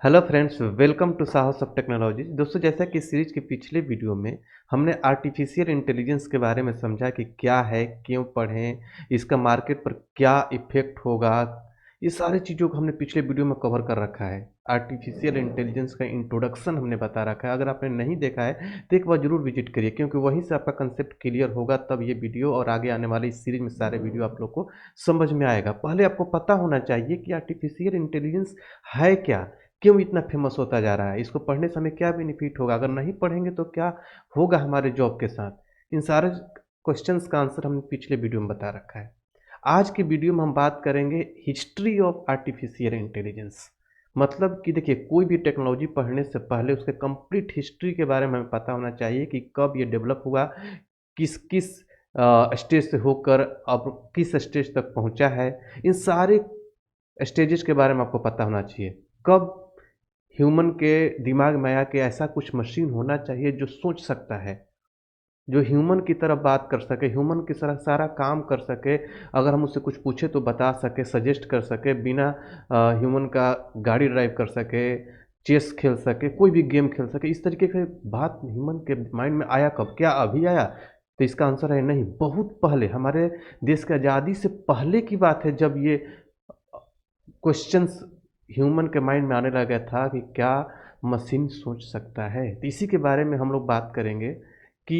Hello friends, welcome to साहस of technology. दोस्तों, जैसा कि सीरीज के पिछले वीडियो में हमने आर्टिफिशियल इंटेलिजेंस के बारे में समझा कि क्या है, क्यों पढ़ें, इसका मार्केट पर क्या इफेक्ट होगा। ये सारी चीज़ों को हमने पिछले वीडियो में कवर कर रखा है। आर्टिफिशियल इंटेलिजेंस का इंट्रोडक्शन हमने बता रखा है। अगर आपने नहीं देखा है तो एक बार जरूर विजिट करिए, क्योंकि वहीं से आपका कंसेप्ट क्लियर होगा, तब ये वीडियो और आगे आने वाले इस सीरीज में सारे वीडियो आप लोग को समझ में आएगा। पहले आपको पता होना चाहिए कि आर्टिफिशियल इंटेलिजेंस है क्या, क्यों इतना फेमस होता जा रहा है, इसको पढ़ने से हमें क्या बेनिफिट होगा, अगर नहीं पढ़ेंगे तो क्या होगा हमारे जॉब के साथ। इन सारे क्वेश्चंस का आंसर हमने पिछले वीडियो में बता रखा है। आज की वीडियो में हम बात करेंगे हिस्ट्री ऑफ आर्टिफिशियल इंटेलिजेंस। मतलब कि देखिए, कोई भी टेक्नोलॉजी पढ़ने से पहले उसके कंप्लीट हिस्ट्री के बारे में हमें पता होना चाहिए कि कब ये डेवलप हुआ, किस किस स्टेज से होकर अब किस स्टेज तक पहुंचा है। इन सारे स्टेजेस के बारे में आपको पता होना चाहिए। कब ह्यूमन के दिमाग में आया कि ऐसा कुछ मशीन होना चाहिए जो सोच सकता है, जो ह्यूमन की तरह बात कर सके, ह्यूमन की तरह सारा काम कर सके। अगर हम उससे कुछ पूछे तो बता सके, सजेस्ट कर सके, बिना ह्यूमन का गाड़ी ड्राइव कर सके, चेस खेल सके, कोई भी गेम खेल सके। इस तरीके की बात ह्यूमन के माइंड में आया कब, क्या अभी आया? तो इसका आंसर है नहीं, बहुत पहले, हमारे देश की आज़ादी से पहले की बात है, जब ये क्वेश्चंस ह्यूमन के माइंड में आने लगा था कि क्या मशीन सोच सकता है। तो इसी के बारे में हम लोग बात करेंगे कि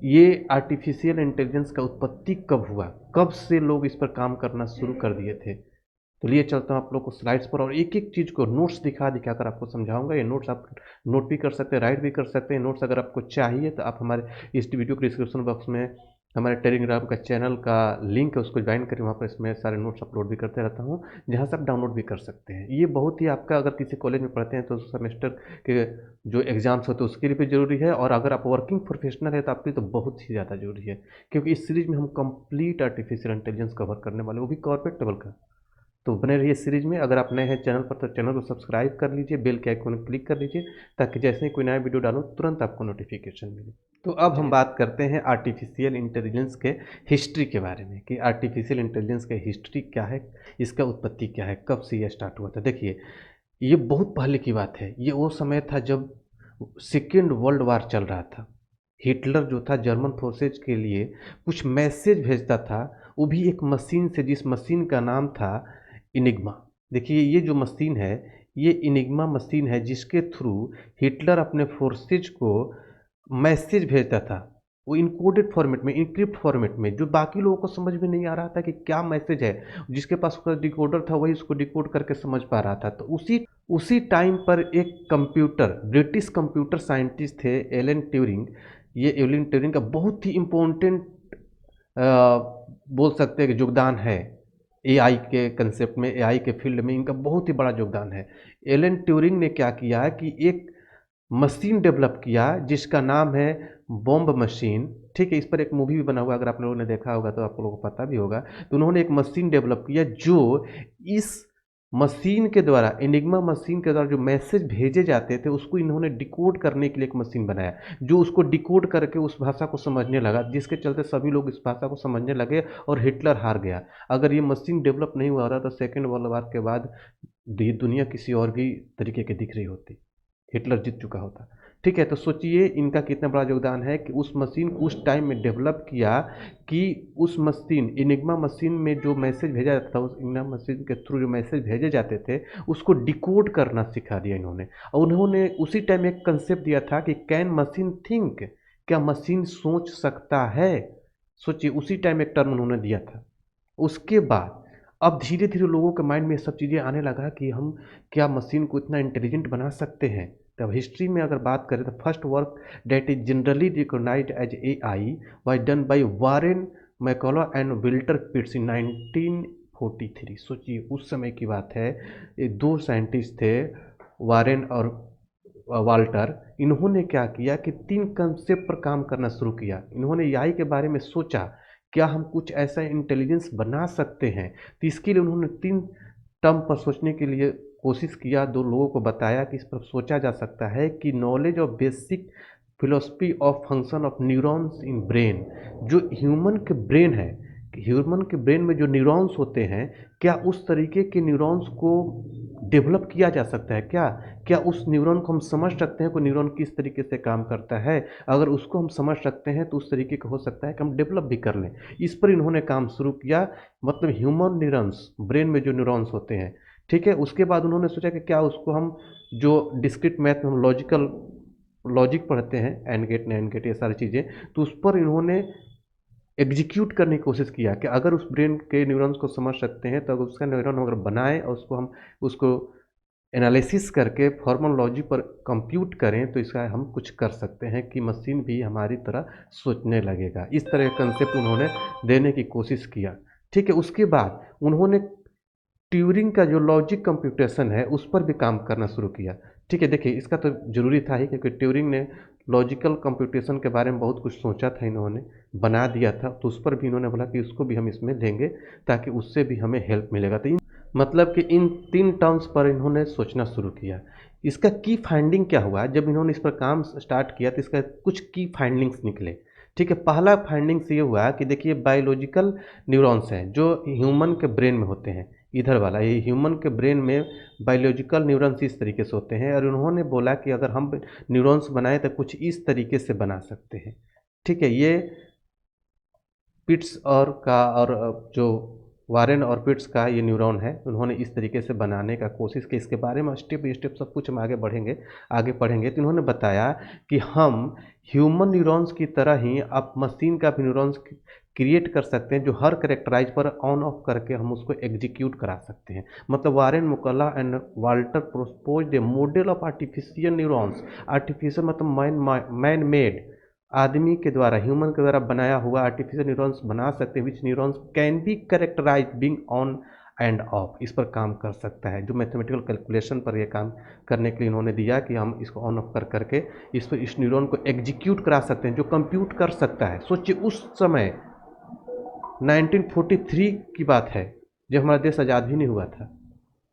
ये आर्टिफिशियल इंटेलिजेंस का उत्पत्ति कब हुआ, कब से लोग इस पर काम करना शुरू कर दिए थे। तो लिए चलता हूँ आप लोग को स्लाइड्स पर, और एक एक चीज़ को नोट्स दिखा दिखा कर आपको समझाऊंगा। ये नोट्स आप नोट भी कर सकते हैं, राइट भी कर सकते हैं। नोट्स अगर आपको चाहिए तो आप हमारे इस वीडियो के डिस्क्रिप्शन बॉक्स में हमारे टेलीग्राम का चैनल का लिंक है, उसको ज्वाइन करें। वहाँ पर इसमें सारे नोट्स अपलोड भी करते रहता हूँ, जहाँ से आप डाउनलोड भी कर सकते हैं। ये बहुत ही आपका, अगर किसी कॉलेज में पढ़ते हैं तो सेमेस्टर के जो एग्ज़ाम्स होते हैं उसके लिए भी ज़रूरी है, और अगर आप वर्किंग प्रोफेशनल है तो आपके लिए तो बहुत ही ज़्यादा ज़रूरी है। क्योंकि इस सीरीज़ में हम कंप्लीट आर्टिफिशियल इंटेलिजेंस कवर करने वाले, वो भी कॉर्पोरेट लेवल का। तो बने रहिए सीरीज में। अगर आप नए हैं चैनल पर तो चैनल को सब्सक्राइब कर लीजिए, बेल के आइकन को क्लिक कर लीजिए, ताकि जैसे ही कोई नया वीडियो डालो तुरंत आपको नोटिफिकेशन मिले। तो अब हम बात करते हैं आर्टिफिशियल इंटेलिजेंस के हिस्ट्री के बारे में, कि आर्टिफिशियल इंटेलिजेंस के हिस्ट्री क्या है, इसका उत्पत्ति क्या है, कब से यह स्टार्ट हुआ था। देखिए, ये बहुत पहले की बात है। ये वो समय था जब सेकेंड वर्ल्ड वार चल रहा था। हिटलर जो था जर्मन फोर्सेज के लिए कुछ मैसेज भेजता था, वो भी एक मशीन से, जिस मशीन का नाम था इनिग्मा। देखिए, ये जो मशीन है, ये इनिग्मा मशीन है, जिसके थ्रू हिटलर अपने फोर्सेज को मैसेज भेजता था। वो इनकोडेड फॉर्मेट में, इनक्रिप्ट फॉर्मेट में, जो बाकी लोगों को समझ में नहीं आ रहा था कि क्या मैसेज है। जिसके पास उसका डिकोडर था वही उसको डिकोड करके समझ पा रहा था। तो उसी उसी टाइम पर एक कंप्यूटर, ब्रिटिश कंप्यूटर साइंटिस्ट थे, एलन ट्यूरिंग। ये एलन ट्यूरिंग का बहुत ही इम्पोर्टेंट बोल सकते हैं कि योगदान है एआई के कंसेप्ट में, एआई के फील्ड में इनका बहुत ही बड़ा योगदान है। एलन ट्यूरिंग ने क्या किया कि एक मशीन डेवलप किया जिसका नाम है बॉम्ब मशीन। ठीक है, इस पर एक मूवी भी बना हुआ है, अगर आप लोगों ने देखा होगा तो आप लोगों को पता भी होगा। तो उन्होंने एक मशीन डेवलप किया, जो इस मशीन के द्वारा, एनिग्मा मशीन के द्वारा जो मैसेज भेजे जाते थे उसको इन्होंने डिकोड करने के लिए एक मशीन बनाया, जो उसको डिकोड करके उस भाषा को समझने लगा, जिसके चलते सभी लोग इस भाषा को समझने लगे और हिटलर हार गया। अगर ये मशीन डेवलप नहीं हुआ होता तो सेकेंड वर्ल्ड वार के बाद दुनिया किसी और भी तरीके की दिख रही होती, हिटलर जीत चुका होता। ठीक है, तो सोचिए इनका कितना बड़ा योगदान है कि उस मशीन को उस टाइम में डेवलप किया, कि उस मशीन, इनिग्मा मशीन में जो मैसेज भेजा जाता था, उस इनिग्मा मशीन के थ्रू जो मैसेज भेजे जाते थे उसको डिकोड करना सिखा दिया इन्होंने। और उन्होंने उसी टाइम एक कंसेप्ट दिया था कि कैन मशीन थिंक, क्या मशीन सोच सकता है। सोचिए, उसी टाइम एक टर्म उन्होंने दिया था। उसके बाद अब धीरे धीरे लोगों के माइंड में सब चीज़ें आने लगा कि हम क्या मशीन को इतना इंटेलिजेंट बना सकते हैं। तब हिस्ट्री में अगर बात करें तो first work that is generally recognised as A I was done by Warren McCulloch and Walter Pitts in 1943। सोचिए, उस समय की बात है। ये दो साइंटिस्ट थे, वारेन और वाल्टर। इन्होंने क्या किया कि तीन कंसेप्ट पर काम करना शुरू किया। इन्होंने एआई के बारे में सोचा, क्या हम कुछ ऐसा इंटेलिजेंस बना सकते हैं। तो इसके लिए उन्होंने तीन टर्म पर सोचने के लिए कोशिश किया, दो लोगों को बताया कि इस पर सोचा जा सकता है कि knowledge of basic philosophy of function of neurons in brain, जो ह्यूमन के ब्रेन है, ह्यूमन के ब्रेन में जो न्यूरॉन्स होते हैं, क्या उस तरीके के न्यूरॉन्स को डेवलप किया जा सकता है क्या? क्या उस न्यूरॉन को हम समझ सकते हैं कि न्यूरॉन किस तरीके से काम करता है? अगर उसको हम समझ सकते हैं तो उस तरीके का हो सकता है कि हम डेवलप भी कर लें। इस पर इन्होंने काम शुरू किया, मतलब ह्यूमन न्यूरॉन्स, ब्रेन में जो न्यूरॉन्स होते हैं, ठीक है? उसके बाद उन्होंने सोचा कि क्या उसको हम जो डिस्क्रीट मैथ में हम लॉजिक पढ़ते हैं, एंड गेट, नैंड गेट, ये सारी चीज़ें, तो उस पर इन्होंने एग्जीक्यूट करने की कोशिश किया कि अगर उस ब्रेन के न्यूरॉन्स को समझ सकते हैं तो अगर उसका न्यूरॉन अगर बनाएं और उसको एनालिसिस करके फॉर्मल लॉजिक पर कंप्यूट करें तो इसका हम कुछ कर सकते हैं कि मशीन भी हमारी तरह सोचने लगेगा। इस तरह का कंसेप्ट उन्होंने देने की कोशिश किया। ठीक है, उसके बाद उन्होंने ट्यूरिंग का जो लॉजिक कंप्यूटेशन है उस पर भी काम करना शुरू किया। ठीक है, देखिए इसका तो ज़रूरी था ही, क्योंकि ट्यूरिंग ने लॉजिकल कंप्यूटेशन के बारे में बहुत कुछ सोचा था, इन्होंने बना दिया था, तो उस पर भी इन्होंने बोला कि उसको भी हम इसमें लेंगे ताकि उससे भी हमें हेल्प मिलेगा। तो मतलब कि इन 3 टर्म्स पर इन्होंने सोचना शुरू किया। इसका की फाइंडिंग क्या हुआ, जब इन्होंने इस पर काम स्टार्ट किया तो इसका कुछ की फाइंडिंग्स निकले। ठीक है, पहला फाइंडिंग्स ये हुआ कि देखिए बायोलॉजिकल न्यूरॉन्स हैं जो ह्यूमन के ब्रेन में होते हैं, इधर वाला ये ह्यूमन के ब्रेन में बायोलॉजिकल न्यूरॉन्स इस तरीके से होते हैं, और उन्होंने बोला कि अगर हम न्यूरॉन्स बनाएं तो कुछ इस तरीके से बना सकते हैं। ठीक है, ये पिट्स और जो वारेन और पिट्स का ये न्यूरॉन है, उन्होंने इस तरीके से बनाने का कोशिश की। इसके बारे में स्टेप बाई स्टेप सब कुछ हम आगे पढ़ेंगे। तो इन्होंने बताया कि हम ह्यूमन न्यूरॉन्स की तरह ही अब मशीन का भी न्यूरॉन्स क्रिएट कर सकते हैं, जो हर करेक्टराइज पर ऑन ऑफ करके हम उसको एग्जीक्यूट करा सकते हैं। मतलब Warren मुकल्ला and Walter proposed A model of artificial neurons. Artificial मतलब मैन मेड, आदमी के द्वारा, ह्यूमन के द्वारा बनाया हुआ आर्टिफिशियल न्यूरॉन्स बना सकते हैं, which neurons can be characterised being on and off. इस पर काम कर सकता है, जो मैथमेटिकल कैलकुलेशन पर ये काम करने के लिए इन्होंने दिया कि हम इसको ऑन ऑफ कर करके इस न्यूरॉन को एग्जीक्यूट करा सकते हैं, जो कंप्यूट कर सकता है। सोचिए उस समय 1943 की बात है, जब हमारा देश आज़ाद भी नहीं हुआ था।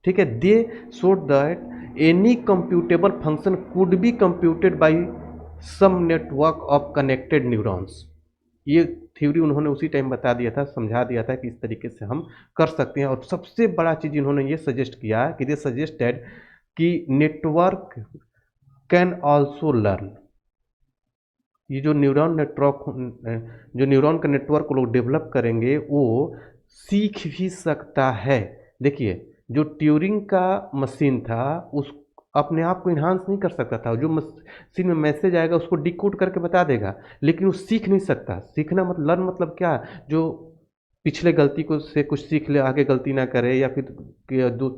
ठीक है, they showed that any computable function could be computed by some network of connected neurons. ये थ्योरी उन्होंने उसी टाइम बता दिया था, समझा दिया था कि इस तरीके से हम कर सकते हैं। और सबसे बड़ा चीज़ इन्होंने ये सजेस्ट किया कि दे सजेस्टेड कि नेटवर्क कैन ऑल्सो लर्न। ये जो न्यूरॉन का नेटवर्क लोग डेवलप करेंगे वो सीख भी सकता है। देखिए, जो ट्यूरिंग का मशीन था उस अपने आप को इन्हांस नहीं कर सकता था, जो मशीन में मैसेज आएगा उसको डिकोड करके बता देगा, लेकिन वो सीख नहीं सकता। सीखना मतलब, लर्न मतलब क्या, जो पिछले गलती को से कुछ सीख ले, आगे गलती ना करे, या फिर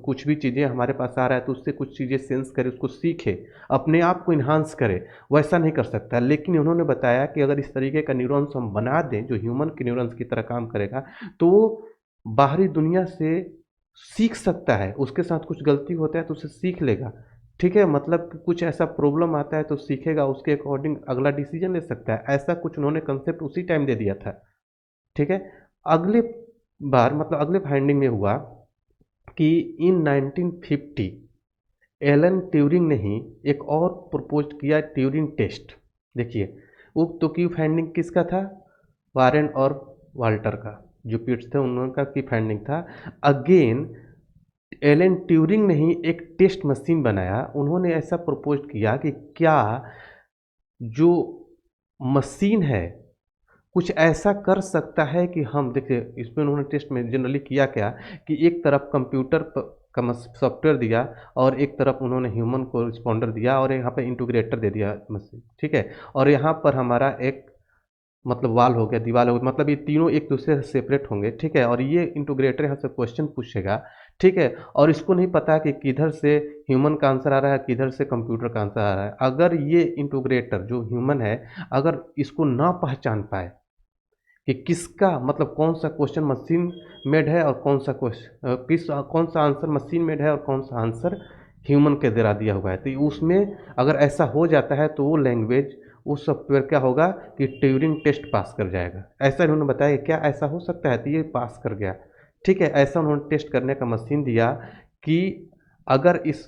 कुछ भी चीज़ें हमारे पास आ रहा है तो उससे कुछ चीज़ें सेंस करे, उसको सीखे, अपने आप को इन्हांस करे, वैसा नहीं कर सकता। लेकिन उन्होंने बताया कि अगर इस तरीके का न्यूरॉन्स हम बना दें जो ह्यूमन के न्यूरॉन्स की तरह काम करेगा, तो वो बाहरी दुनिया से सीख सकता है। उसके साथ कुछ गलती होता है तो उसे सीख लेगा। ठीक है, मतलब कि कुछ ऐसा प्रॉब्लम आता है तो सीखेगा, उसके अकॉर्डिंग अगला डिसीजन ले सकता है। ऐसा कुछ उन्होंने कंसेप्ट उसी टाइम दे दिया था। ठीक है, अगले बार मतलब अगले फाइंडिंग में हुआ कि इन 1950 एलन ट्यूरिंग ने ही एक और प्रपोज किया, ट्यूरिंग टेस्ट। देखिए, वो तो की फाइंडिंग किसका था, वारेन और वाल्टर का, जो पिट्स थे उनका की फाइंडिंग था। अगेन एलन ट्यूरिंग ने ही एक टेस्ट मशीन बनाया। उन्होंने ऐसा प्रपोज किया कि क्या जो मशीन है कुछ ऐसा कर सकता है कि हम देखिए, इसमें उन्होंने टेस्ट में जनरली किया क्या कि एक तरफ कंप्यूटर का सॉफ्टवेयर दिया और एक तरफ उन्होंने ह्यूमन को रिस्पॉन्डर दिया और यहाँ पे इंटीग्रेटर दे दिया मशीन। ठीक है, और यहाँ पर हमारा एक मतलब वाल हो गया, दीवार हो गया, मतलब ये तीनों एक दूसरे से सेपरेट होंगे। ठीक है, और ये इंटीग्रेटर यहाँ से क्वेश्चन पूछेगा। ठीक है, और इसको नहीं पता कि किधर से ह्यूमन का आंसर आ रहा है, किधर से कंप्यूटर का आंसर आ रहा है। अगर ये इंटीग्रेटर जो ह्यूमन है, अगर इसको ना पहचान पाए कि किसका मतलब कौन सा क्वेश्चन मशीन मेड है और कौन सा कौन सा आंसर मशीन मेड है और कौन सा आंसर ह्यूमन के द्वारा दिया हुआ है, तो उसमें अगर ऐसा हो जाता है तो वो लैंग्वेज, उस सॉफ्टवेयर क्या होगा कि ट्यूरिंग टेस्ट पास कर जाएगा। ऐसा इन्होंने बताया कि क्या ऐसा हो सकता है, तो ये पास कर गया। ठीक है, ऐसा उन्होंने टेस्ट करने का मशीन दिया कि अगर इस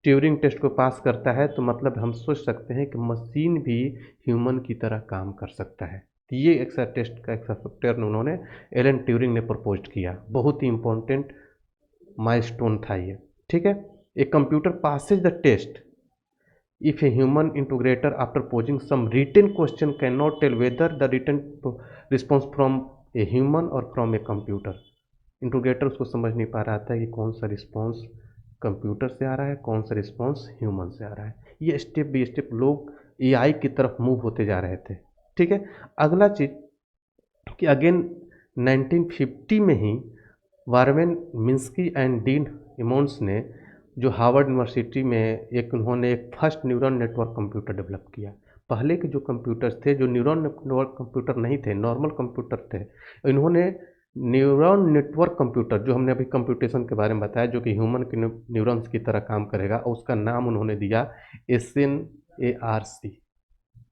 ट्यूरिंग टेस्ट को पास करता है तो मतलब हम सोच सकते हैं कि मशीन भी ह्यूमन की तरह काम कर सकता है। तो ये एक टेस्ट का एक सॉफ्टवेयर उन्होंने एलन ट्यूरिंग ने प्रपोज किया। बहुत ही इंपॉर्टेंट माइलस्टोन था ये। ठीक है, a computer passes the test if a human integrator after posing some written question cannot tell whether the written response from a human or from a computer। इंट्रोगेटर उसको समझ नहीं पा रहा था कि कौन सा रिस्पॉन्स कंप्यूटर से आ रहा है, कौन सा रिस्पॉन्स ह्यूमन से आ रहा है। ये स्टेप बाई स्टेप लोग एआई की तरफ मूव होते जा रहे थे। ठीक है, अगला चीज कि अगेन 1950 में ही वार्मेन मिन्स्की एंड डीन इमोन्स ने जो हार्वर्ड यूनिवर्सिटी में उन्होंने एक first neural network computer develop किया। पहले के जो कंप्यूटर्स थे जो न्यूरल नेटवर्क कंप्यूटर नहीं थे, नॉर्मल कंप्यूटर थे, इन्होंने न्यूरल नेटवर्क कंप्यूटर जो हमने अभी कंप्यूटेशन के बारे में बताया जो कि ह्यूमन के न्यूरॉन्स की तरह काम करेगा, उसका नाम उन्होंने दिया SNARC।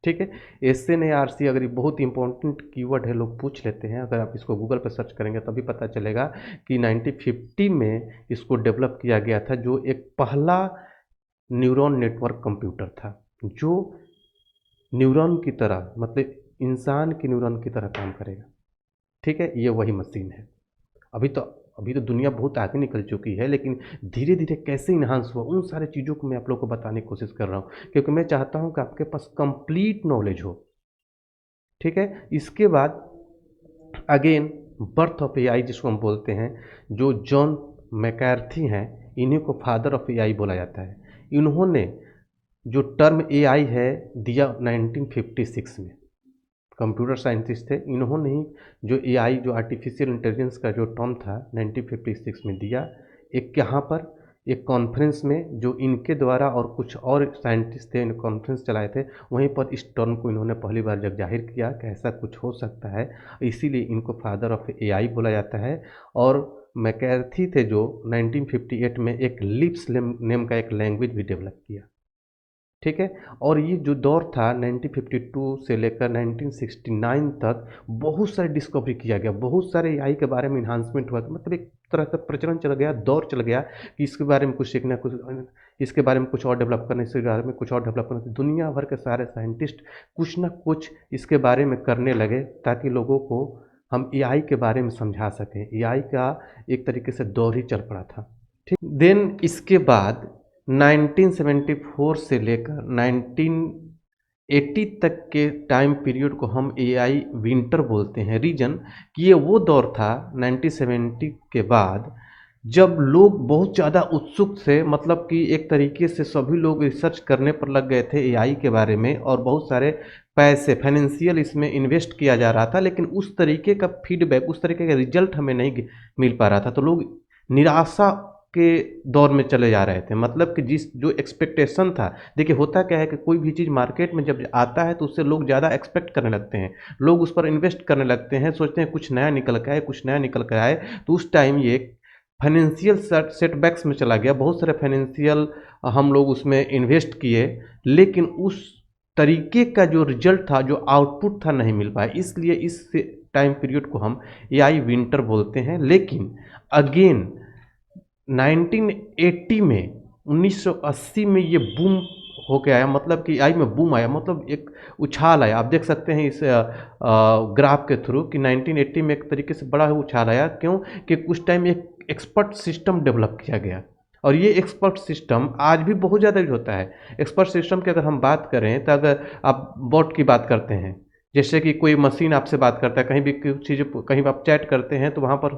ठीक है, SNARC अगर ये बहुत इंपॉर्टेंट कीवर्ड है, लोग पूछ लेते हैं, अगर आप इसको गूगल पर सर्च करेंगे तभी पता चलेगा कि 1950 में इसको डेवलप किया गया था, जो एक पहला न्यूरॉन नेटवर्क कंप्यूटर था जो न्यूरॉन की तरह मतलब इंसान के न्यूरॉन की तरह काम करेगा। ठीक है, ये वही मशीन है। अभी तो दुनिया बहुत आगे निकल चुकी है, लेकिन धीरे धीरे कैसे इन्हांस हुआ उन सारे चीज़ों को मैं आप लोग को बताने की कोशिश कर रहा हूँ, क्योंकि मैं चाहता हूँ कि आपके पास कंप्लीट नॉलेज हो। ठीक है, इसके बाद अगेन बर्थ ऑफ एआई जिसको हम बोलते हैं, जो जॉन मैकार्थी हैं, इन्हीं को फादर ऑफ एआई बोला जाता है। इन्होंने जो टर्म एआई है दिया 1956 में, कंप्यूटर साइंटिस्ट थे, इन्होंने ही जो एआई जो आर्टिफिशियल इंटेलिजेंस का जो टर्म था 1956 में दिया। एक यहाँ पर एक कॉन्फ्रेंस में जो इनके द्वारा और कुछ और साइंटिस्ट थे, इन कॉन्फ्रेंस चलाए थे, वहीं पर इस टर्म को इन्होंने पहली बार जब जाहिर किया कि ऐसा कुछ हो सकता है, इसीलिए इनको फादर ऑफ एआई बोला जाता है। और मैकार्थी थे जो 1958 में एक लिप्स नेम का एक लैंग्वेज भी डेवलप किया। ठीक है, और ये जो दौर था 1952 से लेकर 1969 तक बहुत सारी डिस्कवरी किया गया, बहुत सारे एआई के बारे में इन्हांसमेंट हुआ, मतलब एक तरह का प्रचलन चल गया, दौर चल गया कि इसके बारे में कुछ सीखना, कुछ इसके बारे में कुछ और डेवलप करना, इसके बारे में कुछ और डेवलप करना। दुनिया भर के सारे साइंटिस्ट कुछ ना कुछ इसके बारे में करने लगे ताकि लोगों को हम एआई के बारे में समझा सकें। एआई का एक तरीके से दौर ही चल पड़ा था। ठीक, देन इसके बाद 1974 से लेकर 1980 तक के टाइम पीरियड को हम एआई विंटर बोलते हैं। रीजन कि ये वो दौर था 1970 के बाद जब लोग बहुत ज़्यादा उत्सुक थे, मतलब कि एक तरीके से सभी लोग रिसर्च करने पर लग गए थे एआई के बारे में, और बहुत सारे पैसे फाइनेंशियल इसमें इन्वेस्ट किया जा रहा था, लेकिन उस तरीके का फीडबैक, उस तरीके का रिजल्ट हमें नहीं मिल पा रहा था। तो लोग निराशा के दौर में चले जा रहे थे, मतलब कि जो एक्सपेक्टेशन था, देखिए होता क्या है कि कोई भी चीज़ मार्केट में जब आता है तो उससे लोग ज़्यादा एक्सपेक्ट करने लगते हैं, लोग उस पर इन्वेस्ट करने लगते हैं, सोचते हैं कुछ नया निकल के आए, कुछ नया निकल के आए। तो उस टाइम ये फाइनेंशियल सेटबैक्स में चला गया, बहुत सारे फाइनेंशियल हम लोग उसमें इन्वेस्ट किए, लेकिन उस तरीके का जो रिजल्ट था, जो आउटपुट था, नहीं मिल पाया। इसलिए इस टाइम पीरियड को हम एआई विंटर बोलते हैं। लेकिन अगेन 1980 में 1980 में ये बूम होके आया, मतलब कि एआई में बूम आया, मतलब एक उछाल आया। आप देख सकते हैं इस ग्राफ के थ्रू कि 1980 में एक तरीके से बड़ा उछाल आया। क्यों कि कुछ टाइम एक एक्सपर्ट सिस्टम डेवलप किया गया, और ये एक्सपर्ट सिस्टम आज भी बहुत ज़्यादा यूज होता है। एक्सपर्ट सिस्टम की अगर हम बात करें तो अगर आप बॉट की बात करते हैं, जैसे कि कोई मशीन आपसे बात करता है, कहीं भी कुछ चीज़, कहीं भी आप चैट करते हैं तो वहाँ पर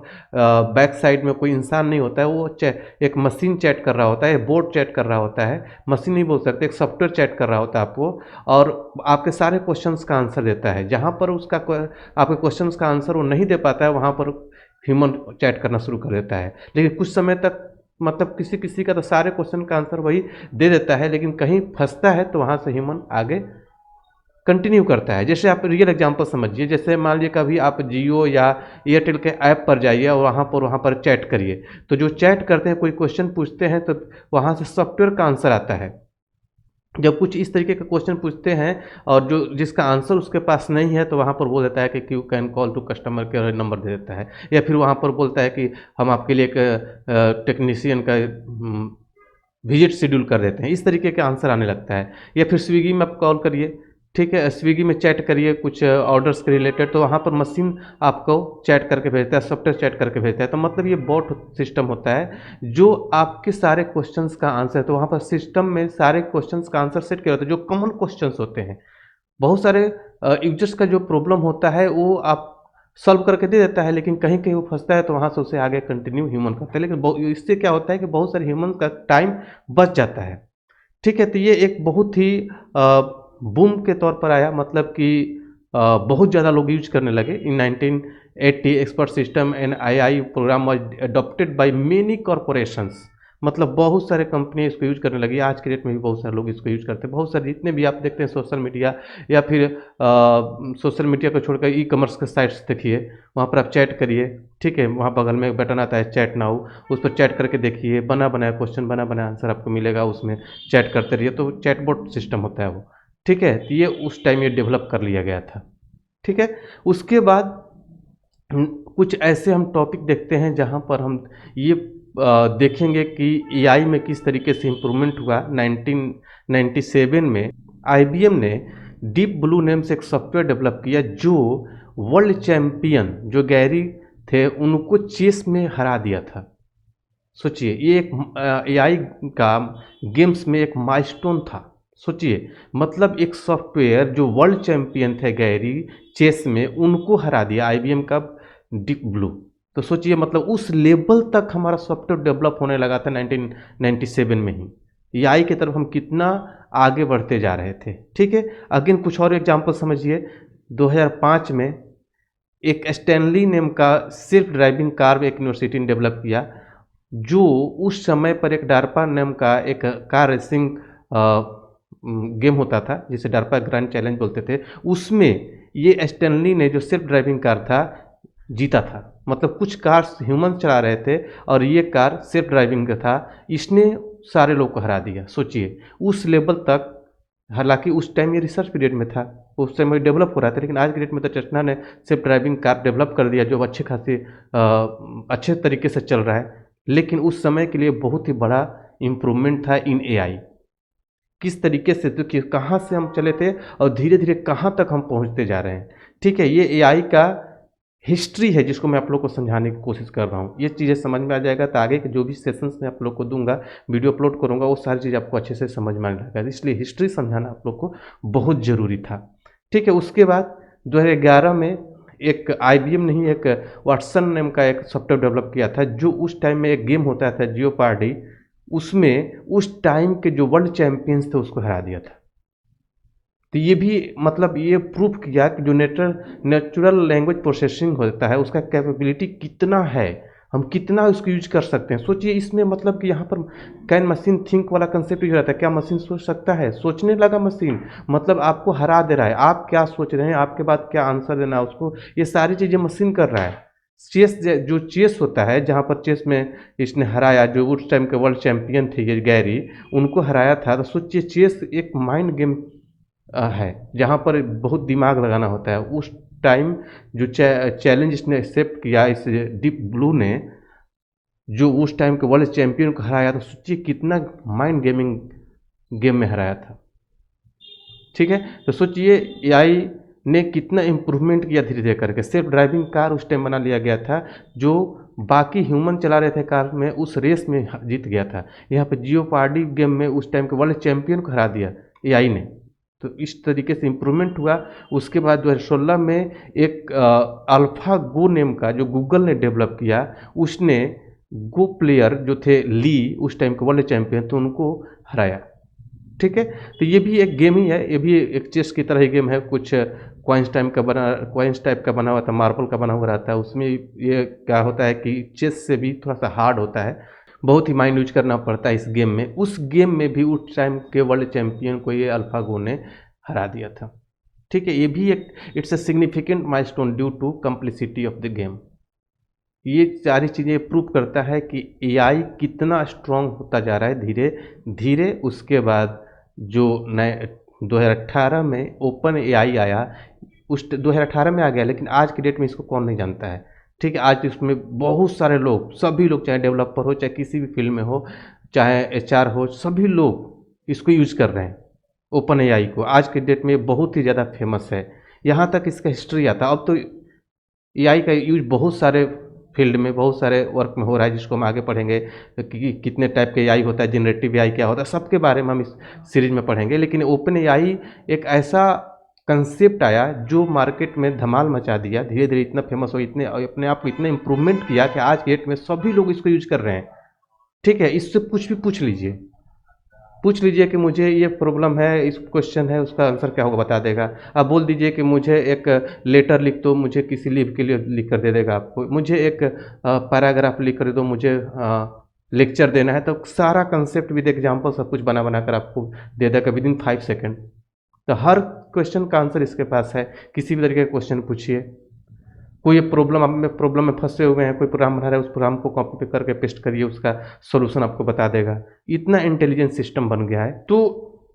बैक साइड में कोई इंसान नहीं होता है, वो एक मशीन चैट कर रहा होता है, बोट चैट कर रहा होता है, मशीन नहीं बोल सकते, एक सॉफ्टवेयर चैट कर रहा होता है आपको, और आपके सारे क्वेश्चंस का आंसर देता है। जहाँ पर उसका आपके क्वेश्चंस का आंसर वो नहीं दे पाता है, वहाँ पर ह्यूमन चैट करना शुरू कर देता है। लेकिन कुछ समय तक मतलब किसी किसी का तो सारे क्वेश्चन का आंसर वही दे देता है, लेकिन कहीं फंसता है तो वहाँ से ह्यूमन आगे कंटिन्यू करता है। जैसे आप रियल एग्जांपल समझिए, जैसे मान लीजिए कभी आप जियो या एयरटेल के ऐप पर जाइए और वहाँ पर चैट करिए, तो जो चैट करते हैं, कोई क्वेश्चन पूछते हैं तो वहाँ से सॉफ्टवेयर का आंसर आता है। जब कुछ इस तरीके का क्वेश्चन पूछते हैं और जो जिसका आंसर उसके पास नहीं है, तो वहाँ पर बोल देता है कि you can call to customer care number दे देता है, या फिर वहाँ पर बोलता है कि हम आपके लिए एक टेक्नीशियन का विजिट शेड्यूल कर देते हैं। इस तरीके का आंसर आने लगता है। या फिर स्विगी में आप कॉल करिए, ठीक है, स्विगी में चैट करिए कुछ ऑर्डर्स के रिलेटेड, तो वहाँ पर मशीन आपको चैट करके भेजता है, सॉफ्टवेयर चैट करके भेजता है। तो मतलब ये बॉट सिस्टम होता है जो आपके सारे क्वेश्चंस का आंसर, तो वहाँ पर सिस्टम में सारे क्वेश्चंस का आंसर सेट किया होता है जो कॉमन क्वेश्चंस होते हैं। बहुत सारे यूजर्स का जो प्रॉब्लम होता है वो आप सॉल्व करके दे देता है, लेकिन कहीं कहीं वो फंसता है तो वहाँ से उसे आगे कंटिन्यू ह्यूमन करता है, लेकिन इससे क्या होता है कि बहुत सारे ह्यूमन का टाइम बच जाता है। ठीक है, तो ये एक बहुत ही बूम के तौर पर आया, मतलब कि बहुत ज़्यादा लोग यूज करने लगे। In 1980 expert system and AI program was adopted by many corporations, मतलब बहुत सारे कंपनी इसको यूज करने लगी। आज के डेट में भी बहुत सारे लोग इसको यूज करते हैं। बहुत सारे जितने भी आप देखते हैं सोशल मीडिया या फिर सोशल मीडिया को छोड़कर ई कॉमर्स के साइट्स देखिए, वहाँ पर आप चैट करिए। ठीक है, वहाँ बगल में एक बटन आता है चैट नाउ, उस पर चैट करके देखिए, बना बनाया क्वेश्चन, बना बनाया आंसर आपको मिलेगा, उसमें चैट करते रहिए। तो चैटबॉट सिस्टम होता है वो। ठीक है, तो ये उस टाइम ये डेवलप कर लिया गया था। ठीक है, उसके बाद कुछ ऐसे हम टॉपिक देखते हैं जहाँ पर हम ये देखेंगे कि एआई में किस तरीके से इम्प्रूवमेंट हुआ। 1997 में आईबीएम ने डीप ब्लू नेम से एक सॉफ्टवेयर डेवलप किया जो वर्ल्ड चैंपियन जो गैरी थे उनको चेस में हरा दिया था। सोचिए, ये एक एआई का गेम्स में एक माइलस्टोन था। सोचिए, मतलब एक सॉफ्टवेयर जो वर्ल्ड चैंपियन थे गैरी चेस में, उनको हरा दिया आईबीएम का डीप ब्लू। तो सोचिए, मतलब उस लेवल तक हमारा सॉफ्टवेयर डेवलप होने लगा था 1997 में ही। एआई की तरफ हम कितना आगे बढ़ते जा रहे थे। ठीक है, अगेन कुछ और एग्जांपल समझिए। 2005 में एक स्टैनली नेम का सेल्फ ड्राइविंग कार एक यूनिवर्सिटी ने डेवलप किया, जो उस समय पर एक डार्पा नाम का एक कार रेसिंग गेम होता था जिसे डार्पा ग्रैंड चैलेंज बोलते थे। उसमें ये स्टैनली ने जो सेल्फ ड्राइविंग कार था जीता था। मतलब कुछ कार्स ह्यूमन चला रहे थे और ये कार सेल्फ ड्राइविंग का था, इसने सारे लोग को हरा दिया। सोचिए उस लेवल तक, हालांकि उस टाइम ये रिसर्च पीरियड में था, उस समय डेवलप हो रहा था, लेकिन आज के डेट में तो टेस्ला ने सेल्फ ड्राइविंग कार डेवलप कर दिया जो अच्छे खासे अच्छे तरीके से चल रहा है। लेकिन उस समय के लिए बहुत ही बड़ा इम्प्रूवमेंट था इन एआई। किस तरीके से, तो कि कहाँ से हम चले थे और धीरे धीरे कहाँ तक हम पहुँचते जा रहे हैं। ठीक है, ये एआई का हिस्ट्री है जिसको मैं आप लोग को समझाने की कोशिश कर रहा हूँ। ये चीज़ें समझ में आ जाएगा तो आगे के जो भी सेशंस मैं आप लोग को दूंगा, वीडियो अपलोड करूँगा, वो सारी चीज़ आपको अच्छे से समझ में आ जाएगा। इसलिए हिस्ट्री समझाना आप लोग को बहुत ज़रूरी था। ठीक है, उसके बाद 2011 में एक आईबीएम नहीं, एक वाटसन नाम का एक सॉफ्टवेयर डेवलप किया था, जो उस टाइम में एक गेम होता था जियोपार्डी, उसमें उस टाइम के जो वर्ल्ड चैंपियंस थे उसको हरा दिया था। तो ये भी मतलब ये प्रूफ किया कि जो नेचुरल लैंग्वेज प्रोसेसिंग होता है उसका कैपेबिलिटी कितना है, हम कितना उसको यूज कर सकते हैं। सोचिए इसमें मतलब कि यहाँ पर कैन मशीन थिंक वाला कंसेप्ट ही रहता है, क्या मशीन सोच सकता है, सोचने लगा मशीन, मतलब आपको हरा दे रहा है, आप क्या सोच रहे हैं, आपके बाद क्या आंसर देना है उसको, ये सारी चीज़ें मशीन कर रहा है। चेस जो चेस होता है, जहाँ पर चेस में इसने हराया, जो उस टाइम के वर्ल्ड चैंपियन थे ये गैरी, उनको हराया था। तो सोचिए चेस एक माइंड गेम है जहाँ पर बहुत दिमाग लगाना होता है। उस टाइम जो चैलेंज इसने एक्सेप्ट किया इस डीप ब्लू ने, जो उस टाइम के वर्ल्ड चैंपियन को हराया, तो सोचिए कितना माइंड गेम में हराया था। ठीक है, तो सोचिए एआई ने कितना इम्प्रूवमेंट किया धीरे धीरे करके। सेल्फ ड्राइविंग कार उस टाइम बना लिया गया था, जो बाकी ह्यूमन चला रहे थे कार में, उस रेस में जीत गया था। यहाँ पे जियोपार्डी गेम में उस टाइम के वर्ल्ड चैंपियन को हरा दिया एआई ने। तो इस तरीके से इम्प्रूवमेंट हुआ। उसके बाद 2016 में एक अल्फा गो नेम का जो गूगल ने डेवलप किया, उसने गो प्लेयर जो थे ली उस टाइम के वर्ल्ड चैंपियन, तो उनको हराया। ठीक है, तो ये भी एक गेम ही है, ये भी एक चेस की तरह ही गेम है। कुछ क्वाइंस टाइप का बना हुआ था, मार्बल का बना हुआ रहता है। उसमें ये क्या होता है कि चेस से भी थोड़ा सा हार्ड होता है, बहुत ही माइंड यूज करना पड़ता है इस गेम में। उस गेम में भी उस टाइम के वर्ल्ड चैंपियन को ये अल्फागो ने हरा दिया था। ठीक है, ये भी एक it's a significant milestone due to complexity of the game. ये सारी चीज़ें प्रूव करता है कि एआई कितना स्ट्रांग होता जा रहा है धीरे धीरे। उसके बाद जो नए 2018 में ओपन एआई आया, उस 2018 में आ गया, लेकिन आज की डेट में इसको कौन नहीं जानता है। ठीक है, आज इसमें बहुत सारे लोग, सभी लोग, चाहे डेवलपर हो, चाहे किसी भी फील्ड में हो, चाहे एचआर हो, सभी लोग इसको यूज कर रहे हैं। ओपन एआई को आज के डेट में ये बहुत ही ज़्यादा फेमस है। यहाँ तक इसका हिस्ट्री आता है। अब तो एआई का यूज़ बहुत सारे फील्ड में, बहुत सारे वर्क में हो रहा है, जिसको हम आगे पढ़ेंगे कि कितने टाइप के एआई होता है, जनरेटिव एआई क्या होता है, सबके बारे में हम इस सीरीज में पढ़ेंगे। लेकिन ओपन एआई एक ऐसा कंसेप्ट आया जो मार्केट में धमाल मचा दिया, धीरे-धीरे इतना फेमस हो, इतने अपने आप को इतना इम्प्रूवमेंट किया कि आज के डेट में सभी लोग इसको यूज़ कर रहे हैं। ठीक है, इससे कुछ भी पूछ लीजिए कि मुझे ये प्रॉब्लम है, इस क्वेश्चन है, उसका आंसर क्या होगा बता देगा। आप बोल दीजिए कि मुझे एक लेटर लिख दो, मुझे किसी लीव के लिए लिख कर दे देगा आपको। मुझे एक पैराग्राफ लिख कर दो, मुझे लेक्चर देना है, तो सारा कंसेप्ट विद एग्जांपल सब कुछ बना बना कर आपको दे देगा विदिन 5 सेकंड। तो हर क्वेश्चन का आंसर इसके पास है। किसी भी तरीके का क्वेश्चन पूछिए, कोई प्रॉब्लम आप में प्रॉब्लम में फंसे हुए हैं, कोई प्रोग्राम बना रहा है, उस प्रोग्राम को कॉपी पे करके पेस्ट करिए, उसका सॉल्यूशन आपको बता देगा। इतना इंटेलिजेंट सिस्टम बन गया है। तो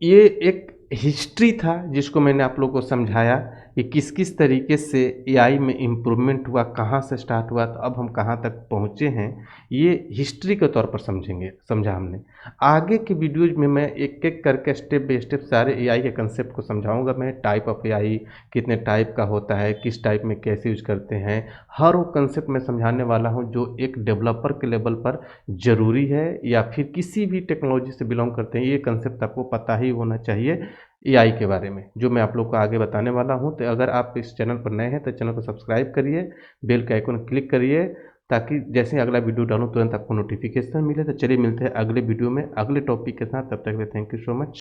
ये एक हिस्ट्री था जिसको मैंने आप लोगों को समझाया कि किस किस तरीके से एआई में इम्प्रूवमेंट हुआ, कहाँ से स्टार्ट हुआ, तो अब हम कहाँ तक पहुँचे हैं, ये हिस्ट्री के तौर पर समझा हमने। आगे की वीडियोज में मैं एक एक करके स्टेप बाय स्टेप सारे एआई के कंसेप्ट को समझाऊंगा। मैं टाइप ऑफ एआई कितने टाइप का होता है, किस टाइप में कैसे यूज करते हैं, हर वो कंसेप्ट मैं समझाने वाला हूँ जो एक डेवलपर के लेवल पर ज़रूरी है, या फिर किसी भी टेक्नोलॉजी से बिलोंग करते हैं, ये कंसेप्ट आपको पता ही होना चाहिए एआई के बारे में, जो मैं आप लोग को आगे बताने वाला हूँ। तो अगर आप इस चैनल पर नए हैं तो चैनल को सब्सक्राइब करिए, बेल के आइकन क्लिक करिए, ताकि जैसे ही अगला वीडियो डालूँ तुरंत आपको नोटिफिकेशन मिले। तो चलिए मिलते हैं अगले वीडियो में अगले टॉपिक के साथ। तब तक के लिए थैंक यू सो मच।